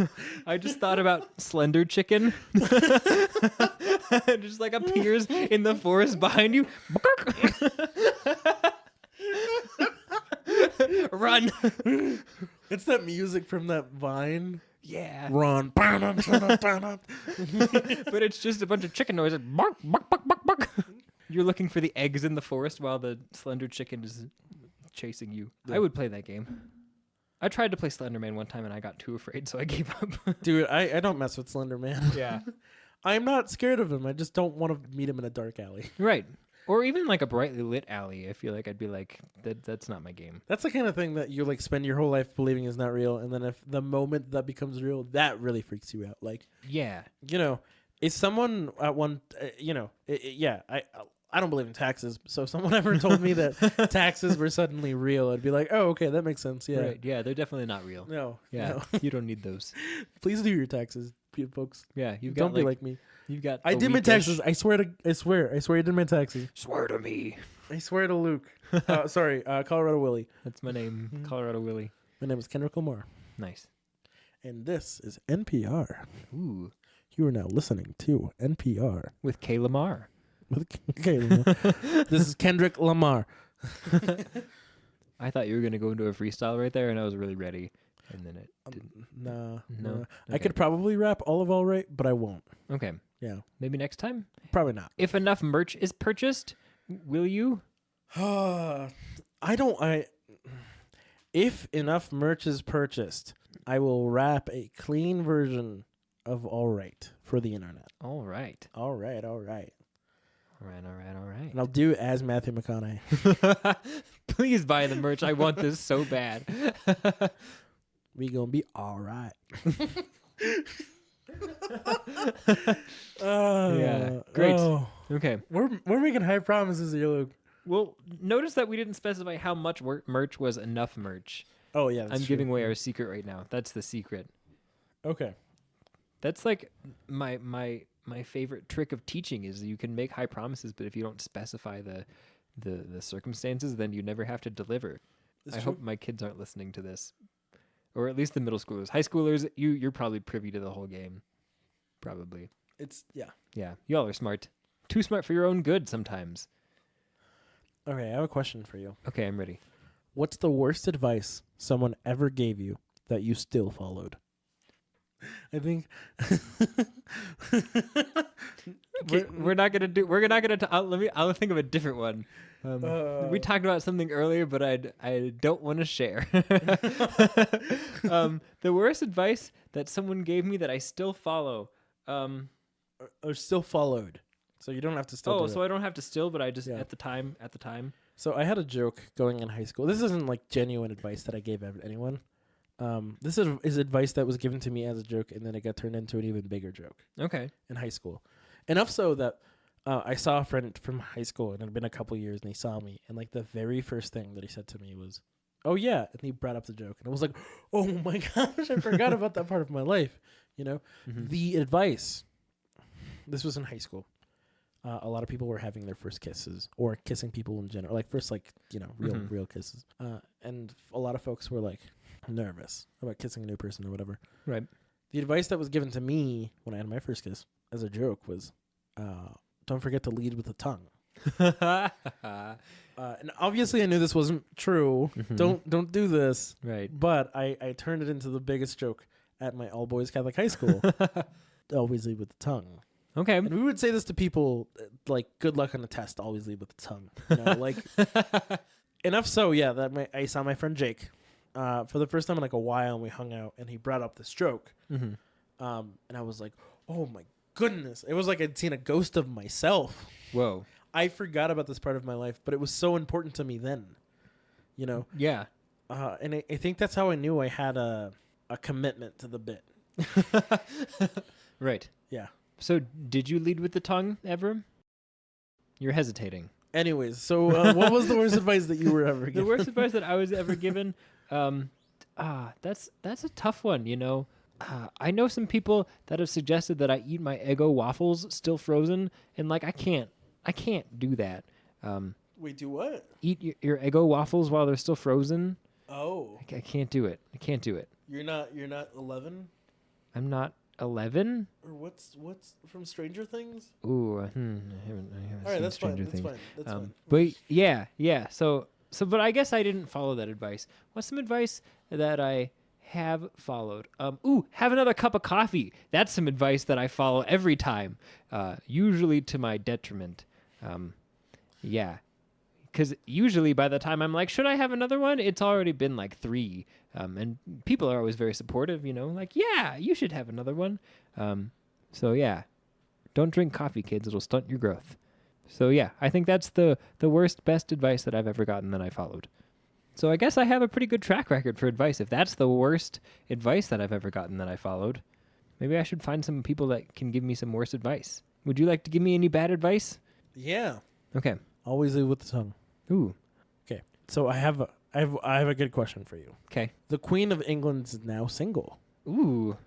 I just thought about Slender Chicken. It just like appears in the forest behind you. Run. It's that music from that Vine. Yeah. Run. But it's just a bunch of chicken noises. Bark, bark, bark, bark, bark. You're looking for the eggs in the forest while the slender chicken is chasing you. Yeah. I would play that game. I tried to play Slender Man one time and I got too afraid, so I gave up. Dude, I don't mess with Slender Man. Yeah. I'm not scared of him. I just don't want to meet him in a dark alley. Right. Or even like a brightly lit alley. I feel like I'd be like, that's not my game. That's the kind of thing that you like spend your whole life believing is not real, and then if the moment that becomes real, that really freaks you out. Like, Yeah. you know, if someone at one, I don't believe in taxes, so if someone ever told me that taxes were suddenly real, I'd be like, oh, okay, that makes sense. Yeah. Right. Yeah, they're definitely not real. No. Yeah. No. You don't need those. Please do your taxes, folks. Yeah. You've Don't got be like me. You've got I a did my weekish- taxes. I swear I did my taxes. Swear to me. I swear to Luke. Colorado Willie. That's my name, Colorado Willie. My name is Kendrick Lamar, Nice. and this is NPR. Ooh. You are now listening to NPR. With K. Lamar. with Caleb. This is Kendrick Lamar. I thought you were gonna go into a freestyle right there, and I was really ready, and then it didn't. No. No? I Okay. could probably rap all right, but I won't. Okay, Yeah, maybe next time. probably not. If enough merch is purchased, will you? If enough merch is purchased, I will rap a clean version of all right for the internet. All right. All right. All right. And I'll do it as Matthew McConaughey. Please buy the merch. I want this so bad. We gonna be all right. Yeah, great. Okay. We're making high promises here, Luke. Well, notice that we didn't specify how much merch was enough merch. Oh yeah, I'm giving away our secret right now. That's the secret. Okay. That's like my favorite trick of teaching is you can make high promises, but if you don't specify the circumstances, then you never have to deliver. I hope my kids aren't listening to this, or at least the middle schoolers. High schoolers, you're probably privy to the whole game. Probably. Yeah. Y'all are smart. Too smart for your own good sometimes. Okay, I have a question for you. Okay, I'm ready. What's the worst advice someone ever gave you that you still followed? I think Okay, we're not gonna. I'll think of a different one. We talked about something earlier, but I don't want to share. The worst advice that someone gave me that I still follow. or still followed. So you don't have to still do So it. I don't have to still, but I just Yeah. at the time. So I had a joke going in high school. This isn't like genuine advice that I gave anyone. This is advice that was given to me as a joke, and then it got turned into an even bigger joke Okay. in high school. Enough so that I saw a friend from high school, and it had been a couple years, and he saw me, and like the very first thing that he said to me was, "Oh yeah," and he brought up the joke, and I was like, "Oh my gosh, I forgot about that part of my life." You know, Mhm. the advice. This was in high school. A lot of people were having their first kisses or kissing people in general, like first, like, you know, real kisses. And a lot of folks were like nervous about kissing a new person or whatever. Right. The advice that was given to me when I had my first kiss as a joke was, don't forget to lead with the tongue. And obviously I knew this wasn't true. Mhm. Don't do this. Right. But I turned it into the biggest joke at my all boys Catholic high school. Always lead with the tongue. Okay. And we would say this to people, like, good luck on the test, always lead with the tongue. You know, like, enough so, yeah, that I saw my friend Jake for the first time in, like, a while, and we hung out, and he brought up this joke. Mm-hmm. And I was like, oh, my goodness. It was like I'd seen a ghost of myself. Whoa. I forgot about this part of my life, but it was so important to me then, you know? Yeah. And I think that's how I knew I had a commitment to the bit. Right. Yeah. So, did you lead with the tongue ever? You're hesitating. Anyways, so what was the worst advice that you were ever given? The worst advice that I was ever given, that's a tough one. You know, I know some people that have suggested that I eat my Eggo waffles still frozen, and like I can't do that. Wait, do what? Eat your Eggo waffles while they're still frozen. Oh, I can't do it. you're not 11, I'm not 11. or what's from Stranger Things? Ooh, I haven't All right, seen that's Stranger fine. That's Things. fine. That's fine. But yeah. So, but I guess I didn't follow that advice. What's some advice that I have followed? Have another cup of coffee. That's some advice that I follow every time, usually to my detriment. Yeah. Because usually by the time I'm like, should I have another one? It's already been like 3. And people are always very supportive, you know, like, yeah, you should have another one. So yeah, don't drink coffee, kids. It'll stunt your growth. So yeah, I think that's the worst, best advice that I've ever gotten that I followed. So I guess I have a pretty good track record for advice. If that's the worst advice that I've ever gotten that I followed, maybe I should find some people that can give me some worse advice. Would you like to give me any bad advice? Yeah. Okay. Always lead with the tongue. Ooh. Okay. So I have a good question for you. Okay. The Queen of England is now single. Ooh.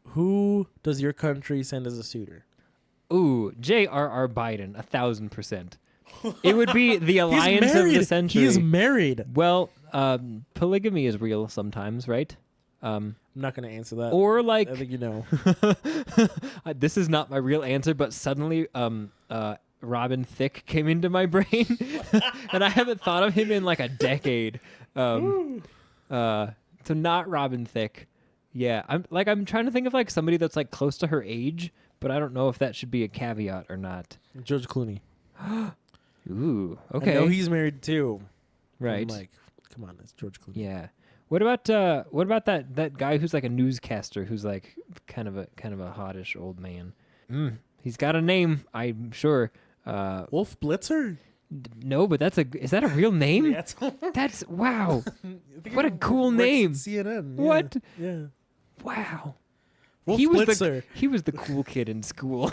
Who does your country send as a suitor? Ooh. J.R.R. Biden, 1,000%. It would be the alliance of the century. He is married. Well, polygamy is real sometimes, right? I'm not going to answer that. Or like, I think you know. this is not my real answer, but suddenly, Robin Thicke came into my brain, and I haven't thought of him in like a decade. So not Robin Thicke. Yeah, I'm trying to think of like somebody that's like close to her age, but I don't know if that should be a caveat or not. George Clooney. Ooh, okay. I know he's married too. Right. I'm like, come on, it's George Clooney. Yeah. What about that guy who's like a newscaster who's like kind of a hottish old man? He's got a name, I'm sure. Wolf Blitzer? No, but is that a real name? Yeah, That's wow. What a it cool works name. at CNN. Yeah. What? Yeah. Wow. Wolf he was Blitzer. he was the cool kid in school.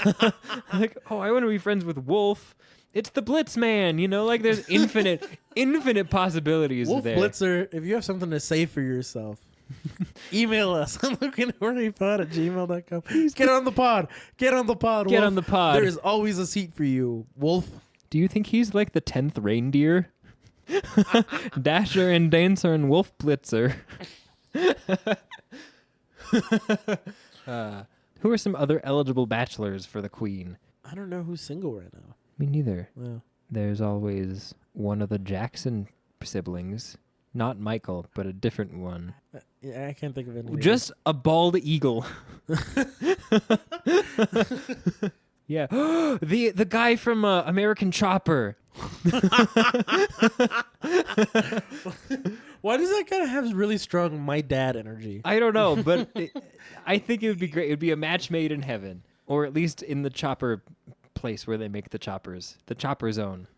Like, oh, I want to be friends with Wolf. It's the Blitz man, like there's infinite possibilities Wolf there. Blitzer, if you have something to say for yourself, email us on lukeandjorgepod@gmail.com. Get on the pod. Get on the pod, Get Wolf. on the pod. There is always a seat for you, Wolf. Do you think he's like the 10th reindeer? Dasher and Dancer and Wolf Blitzer. Who are some other eligible bachelors for the queen? I don't know who's single right now. Me neither. Yeah. There's always one of the Jackson siblings. Not Michael, but a different one. Yeah, I can't think of any. Just a bald eagle. Yeah. The guy from American Chopper. Why does that kind of have really strong my dad energy? I don't know, but I think it would be great. It would be a match made in heaven, or at least in the chopper place where they make the choppers, the chopper zone,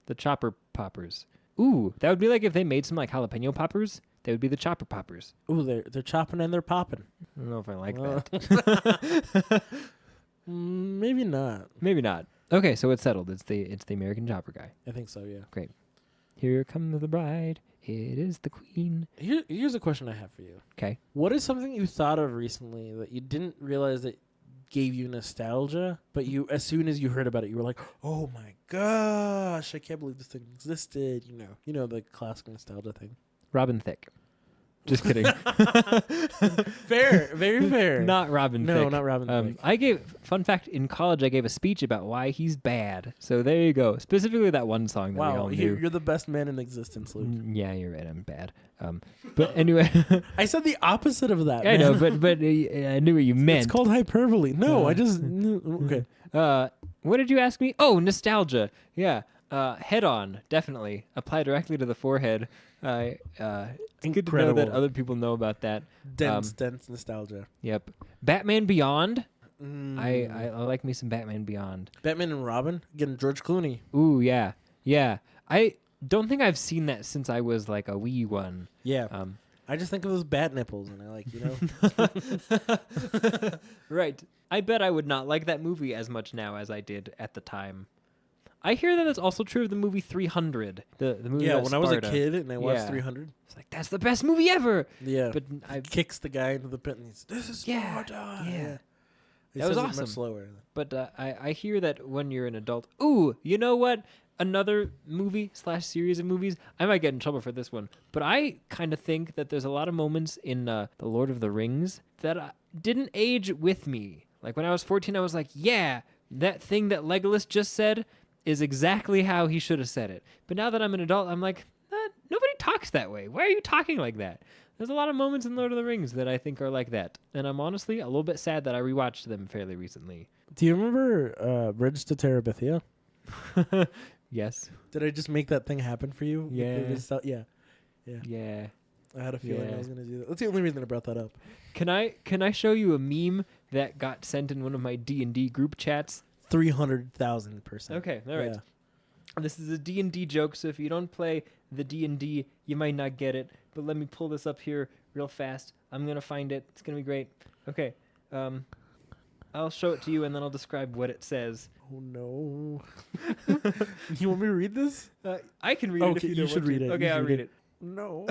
the chopper poppers. Ooh, that would be like if they made some like jalapeno poppers. They would be the chopper poppers. Ooh, they're chopping and they're popping. I don't know if I like that. Maybe not. Maybe not. Okay, so it's settled. It's the American Chopper guy. I think so. Yeah. Great. Here comes the bride. It is the queen. Here's a question I have for you. Okay. What is something you thought of recently that you didn't realize that gave you nostalgia, but you, as soon as you heard about it, you were like, "Oh my gosh, I can't believe this thing existed." You know the classic nostalgia thing. Robin Thicke. Just kidding. Fair, very fair. Not Robin Thicke. No, not Robin Thicke. Fun fact, in college I gave a speech about why he's bad. So there you go. Specifically that one song that we all Wow, knew. you're the best man in existence, Luke. Yeah, you're right. I'm bad. But anyway. I said the opposite of that. I man. know, but I knew what you meant. It's called hyperbole. No, I just okay. What did you ask me? Oh, nostalgia. Yeah. Head on, definitely. Apply directly to the forehead. It's good to know that other people know about that. Dense nostalgia. Yep. Batman Beyond. I like me some Batman Beyond. Batman and Robin, getting George Clooney. Ooh, yeah. Yeah. I don't think I've seen that since I was like a wee one. Yeah. I just think of those bat nipples, and I like, Right. I bet I would not like that movie as much now as I did at the time. I hear that it's also true of the movie 300. The movie yeah, about when I was a Sparta. kid and I watched Yeah. 300. It's like, that's the best movie ever. Yeah. But I Kicks the guy into the pit and he's, "This is Sparta." Yeah. He That was says it awesome. much slower. But I hear that when you're an adult... Ooh, you know what? Another movie/series of movies. I might get in trouble for this one. But I kind of think that there's a lot of moments in The Lord of the Rings that didn't age with me. Like when I was 14, I was like, yeah, that thing that Legolas just said is exactly how he should have said it. But now that I'm an adult, I'm like, nobody talks that way. Why are you talking like that? There's a lot of moments in Lord of the Rings that I think are like that. And I'm honestly a little bit sad that I rewatched them fairly recently. Do you remember Bridge to Terabithia? Yes. Did I just make that thing happen for you? Yeah. Yeah. Yeah. I had a feeling Yeah. I was going to do that. That's the only reason I brought that up. Can I show you a meme that got sent in one of my D&D group chats? 300,000%. Okay, all right. Yeah. This is a D&D joke, so if you don't play the D&D, you might not get it. But let me pull this up here real fast. I'm going to find it. It's going to be great. Okay. I'll show it to you, and then I'll describe what it says. Oh, no. You want me to read this? I can read it if Okay, you you don't should want read to. it. Okay, You I'll should read read it. No.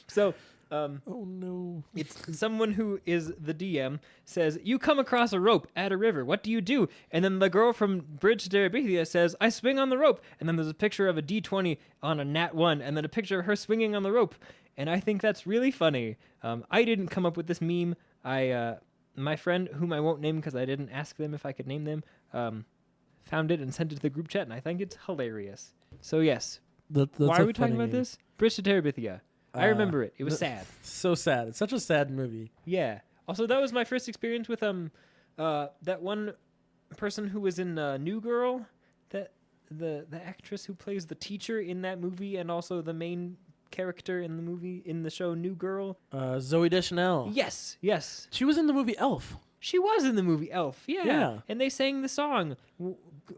So... Oh, no. It's someone who is the DM says, you come across a rope at a river. What do you do? And then the girl from Bridge to Terabithia says, I swing on the rope. And then there's a picture of a D20 on a nat 1 and then a picture of her swinging on the rope. And I think that's really funny. I didn't come up with this meme. My friend, whom I won't name because I didn't ask them if I could name them, found it and sent it to the group chat, and I think it's hilarious. So yes, That's why a are we talking funny about name. this? Bridge to Terabithia. I remember it. It was sad. So sad. It's such a sad movie. Yeah. Also, that was my first experience with that one person who was in New Girl, that the actress who plays the teacher in that movie, and also the main character in the movie in the show New Girl. Zoe Deschanel. Yes, yes. She was in the movie Elf. She was in the movie Elf. Yeah. Yeah. And they sang the song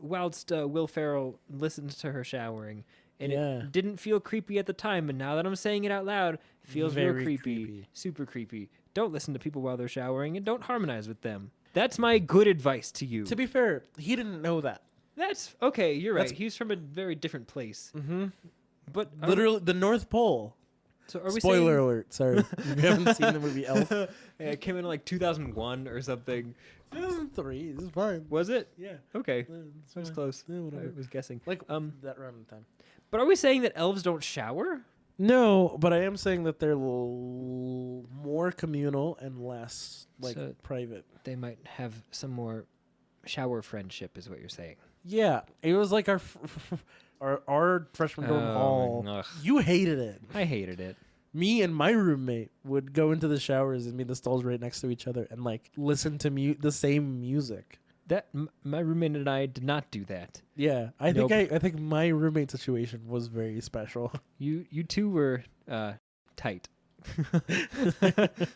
whilst Will Ferrell listened to her showering. And Yeah. it didn't feel creepy at the time, but now that I'm saying it out loud, it feels real Very creepy. creepy. Super creepy. Don't listen to people while they're showering, and don't harmonize with them. That's my good advice to you. To be fair, he didn't know that. That's okay. You're right. That's- He's from a very different place. Mm-hmm. But Literally, the North Pole. so are we Spoiler saying, alert. Sorry. If you haven't seen the movie Elf. Yeah, it came in like 2001 or something. 2003. This is fine. Was it? Yeah. Okay, It's I was fine. close. Yeah, whatever. I was guessing. Like that around the time. But are we saying that elves don't shower? No, but I am saying that they're more communal and less So- private. They might have some more shower friendship, is what you're saying. Yeah, it was like our our freshman dorm hall. Ugh. You hated it. I hated it. Me and my roommate would go into the showers and be in the stalls right next to each other and like listen to the same music. My roommate and I did not do that. Yeah, I Nope. think my roommate situation was very special. You two were tight.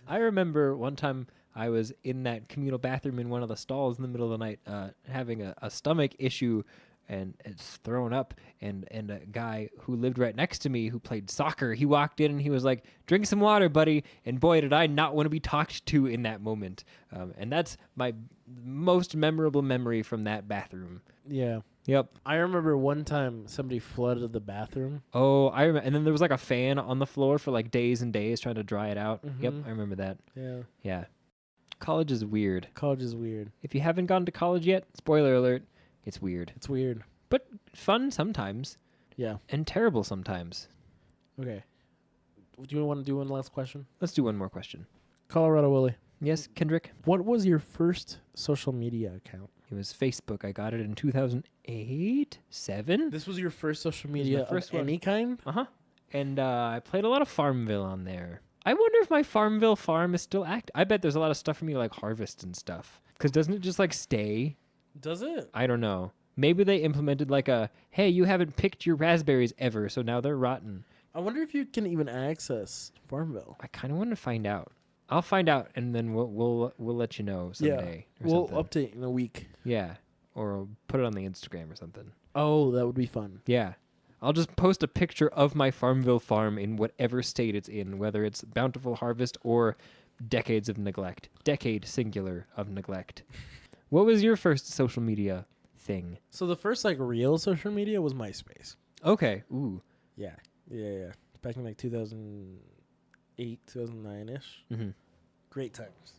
I remember one time I was in that communal bathroom in one of the stalls in the middle of the night, having a stomach issue, and it's thrown up. And a guy who lived right next to me who played soccer, he walked in and he was like, "Drink some water, buddy." And boy, did I not want to be talked to in that moment. And that's my most memorable memory from that bathroom. Yeah. Yep. I remember one time somebody flooded the bathroom. Oh, I remember. And then there was like a fan on the floor for like days and days trying to dry it out. Yep, Mhm. I remember that. Yeah. Yeah. College is weird. College is weird. If you haven't gone to college yet, spoiler alert, it's weird. It's weird. But fun sometimes Yeah. and terrible sometimes. Okay. Do you want to do one last question? Let's do one more question. Colorado Willie, Yes, Kendrick? what was your first social media account? It was Facebook. I got it in 2008, 7. This was your first social was my media first of one. any kind? Uh-huh. And I played a lot of Farmville on there. I wonder if my Farmville farm is still active. I bet there's a lot of stuff for me to like harvest and stuff. Because doesn't it just like stay? Does it? I don't know. Maybe they implemented like a, hey, you haven't picked your raspberries ever, so now they're rotten. I wonder if you can even access Farmville. I kind of want to find out. I'll find out, and then we'll let you know someday. Or We'll something. update in a week. Yeah, or I'll put it on the Instagram or something. Oh, that would be fun. Yeah, I'll just post a picture of my Farmville farm in whatever state it's in, whether it's bountiful harvest or decades of neglect. Decade singular of neglect. What was your first social media thing? So the first like real social media was MySpace. Okay. Ooh. Yeah. Back in like 2008, 2009-ish. Mm-hmm. Great times.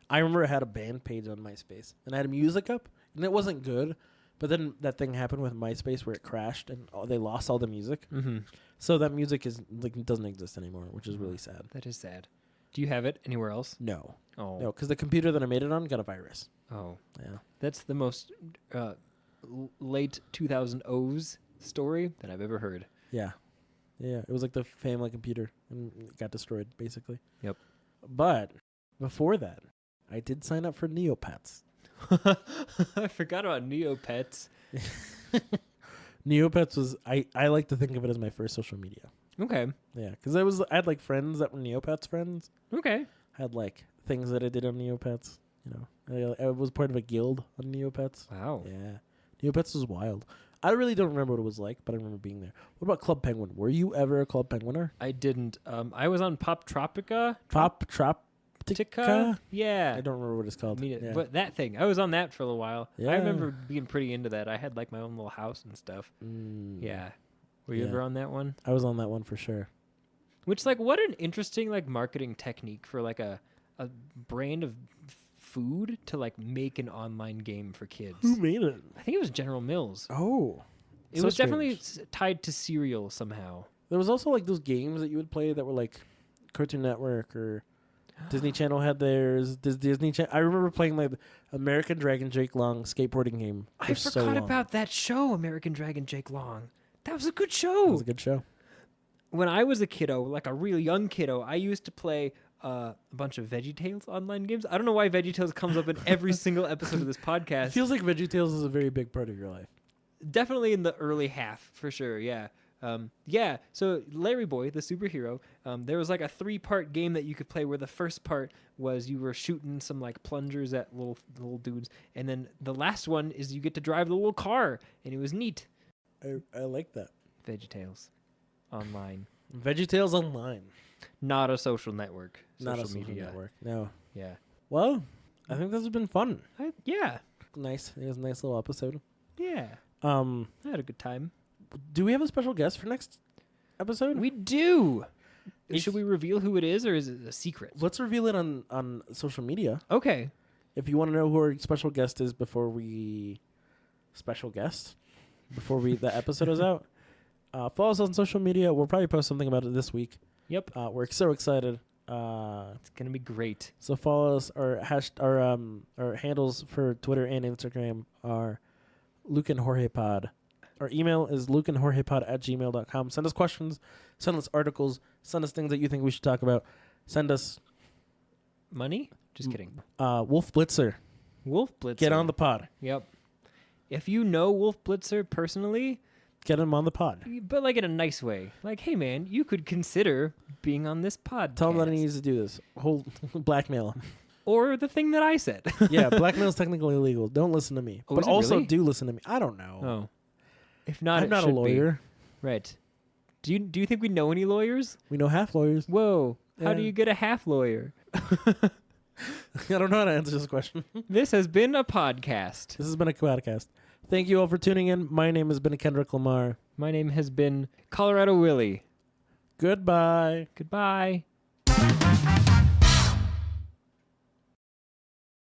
I remember I had a band page on MySpace, and I had music up, and it wasn't good. But then that thing happened with MySpace where it crashed, and they lost all the music. Mm-hmm. So that music is like doesn't exist anymore, which is really sad. That is sad. Do you have it anywhere else? No, Oh. no, because the computer that I made it on got a virus. Oh. Yeah. That's the most late 2000s story that I've ever heard. Yeah. It was like the family computer, and it got destroyed basically. Yep. But before that, I did sign up for Neopets. I forgot about Neopets. Neopets was I like to think of it as my first social media. Okay. Yeah, because I had like friends that were Neopets friends. Okay. I had like things that I did on Neopets. You know, I was part of a guild on Neopets. Wow. Yeah, Neopets was wild. I really don't remember what it was like, but I remember being there. What about Club Penguin? Were you ever a Club Penguiner? I didn't. I was on Pop Tropica. Pop Tropica? I Yeah. don't remember what it's called. Yeah. But that thing, I was on that for a little while. Yeah. I remember being pretty into that. I had like my own little house and stuff. Mm. Yeah. Were you Yeah. ever on that one? I was on that one for sure. Which, like, what an interesting like marketing technique for like a brand of food to like make an online game for kids. Who made it? I think it was General Mills. Oh, It was definitely tied to cereal somehow. There was also like those games that you would play that were like Cartoon Network or Disney Channel had theirs. I remember playing like American Dragon Jake Long skateboarding game. I so forgot long. about that show, American Dragon Jake Long. That was a good show. It was a good show. When I was a kiddo, like a real young kiddo, I used to play a bunch of VeggieTales online games. I don't know why VeggieTales comes up in every single episode of this podcast. It feels like VeggieTales is a very big part of your life. Definitely in the early half, for sure, yeah. So Larry Boy, the superhero, there was like a 3-part game that you could play where the first part was you were shooting some like plungers at little dudes, and then the last one is you get to drive the little car, and it was neat. I like that. VeggieTales online. VeggieTales Online. Not a social network. Not a social network. No. Yeah. Well, I think this has been fun. Yeah. Nice. It was a nice little episode. Yeah. I had a good time. Do we have a special guest for next episode? We do. Should we reveal who it is, or is it a secret? Let's reveal it on social media. Okay. If you want to know who our special guest is before the episode is out, follow us on social media. We'll probably post something about it this week. Yep. We're so excited. It's gonna be great. So follow us. Our handles for Twitter and Instagram are Luke and Jorge Pod. Our email is lukeandjorgepod@gmail.com. Send us questions. Send us articles. Send us things that you think we should talk about. Send us Money? Just kidding. Wolf Blitzer. Wolf Blitzer. Get on the pod. Yep. If you know Wolf Blitzer personally, Get him on the pod. but like in a nice way, like, hey man, you could consider being on this pod. Tell him that he needs to do this. Whole blackmail him. Or the thing that I said. Yeah, blackmail is technically illegal. Don't listen to me. Oh, but is it also really? do listen to me. I don't know. Oh. If not, I'm not a should be. lawyer. Right. Do you think we know any lawyers? We know half lawyers. Whoa. How do Yeah. you get a half lawyer? I don't know how to answer this question. This has been a podcast. This has been a podcast. Thank you all for tuning in. My name has been Kendrick Lamar. My name has been Colorado Willie. Goodbye. Goodbye.